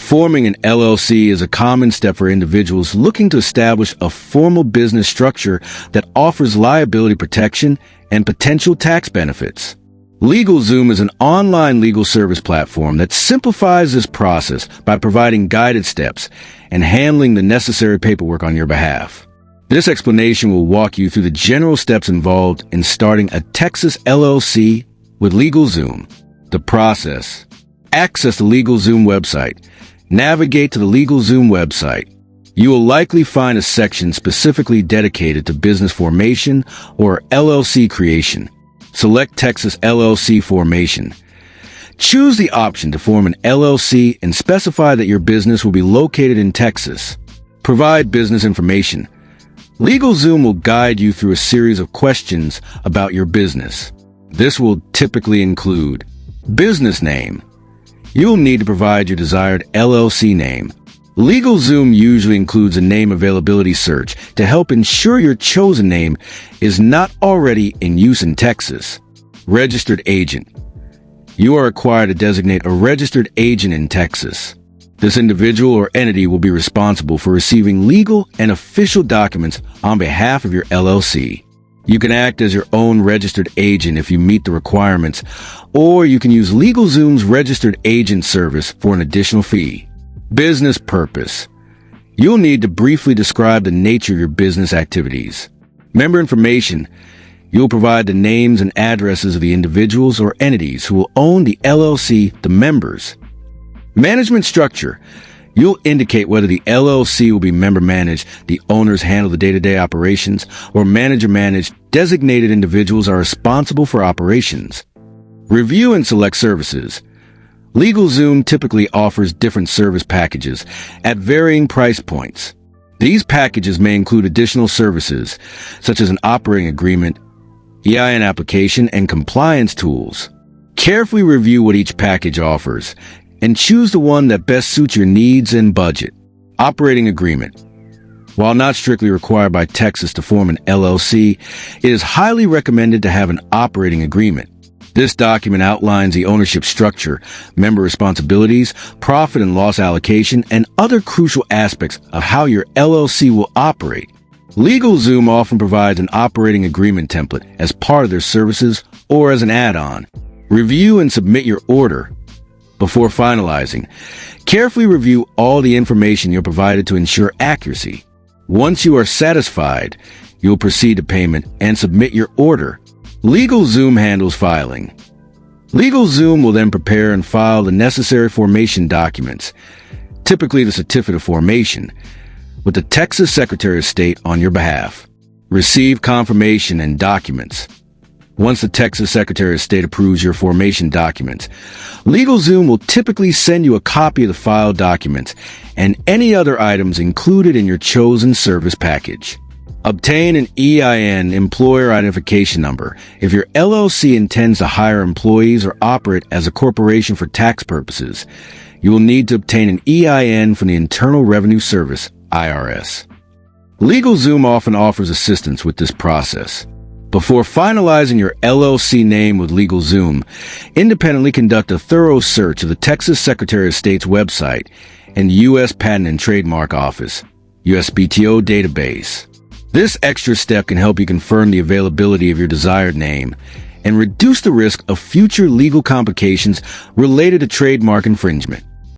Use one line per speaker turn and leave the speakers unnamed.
Forming an LLC is a common step for individuals looking to establish a formal business structure that offers liability protection and potential tax benefits. Legalzoom is an online legal service platform that simplifies this process by providing guided steps and handling the necessary paperwork on your behalf. This explanation will walk you through the general steps involved in starting a Texas LLC with Legalzoom. The process. Access the Legalzoom website. Navigate to the Legalzoom website. You will likely find a section specifically dedicated to business formation or LLC creation. Select Texas LLC formation. Choose the option to form an LLC and specify that your business will be located in Texas. Provide business information. Legalzoom will guide you through a series of questions about your business. This will typically include business name. You'll need to provide your desired LLC name. Legalzoom usually includes a name availability search to help ensure your chosen name is not already in use in Texas. Registered agent. You are required to designate a registered agent in Texas. This individual or entity will be responsible for receiving legal and official documents on behalf of your LLC. You can act as your own registered agent if you meet the requirements, or you can use Legalzoom's registered agent service for an additional fee. Business purpose. You'll need to briefly describe the nature of your business activities. Member information. You'll provide the names and addresses of the individuals or entities who will own the LLC, the members. Management structure. You'll indicate whether the LLC will be member-managed, the owners handle the day-to-day operations, or manager-managed. Designated individuals are responsible for operations. Review and select services. Legalzoom typically offers different service packages at varying price points. These packages may include additional services, such as an operating agreement, EIN application, and compliance tools. Carefully review what each package offers, and choose the one that best suits your needs and budget. Operating agreement. While not strictly required by Texas to form an LLC, it is highly recommended to have an operating agreement. This document outlines the ownership structure, member responsibilities, profit and loss allocation, and other crucial aspects of how your LLC will operate. Legalzoom often provides an operating agreement template as part of their services or as an add-on. Review and submit your order. Before finalizing, carefully review all the information you're provided to ensure accuracy. Once you are satisfied, you'll proceed to payment and submit your order. Legalzoom handles filing. Legalzoom will then prepare and file the necessary formation documents, typically the certificate of formation, with the Texas Secretary of State on your behalf. Receive confirmation and documents. Once the Texas Secretary of State approves your formation documents, Legalzoom will typically send you a copy of the filed documents and any other items included in your chosen service package. Obtain an EIN, employer identification number. If your LLC intends to hire employees or operate as a corporation for tax purposes, you will need to obtain an EIN from the Internal Revenue Service, IRS. Legalzoom often offers assistance with this process. Before finalizing your LLC name with Legalzoom, independently conduct a thorough search of the Texas Secretary of State's website and U.S. Patent and Trademark Office, USPTO database. This extra step can help you confirm the availability of your desired name and reduce the risk of future legal complications related to trademark infringement.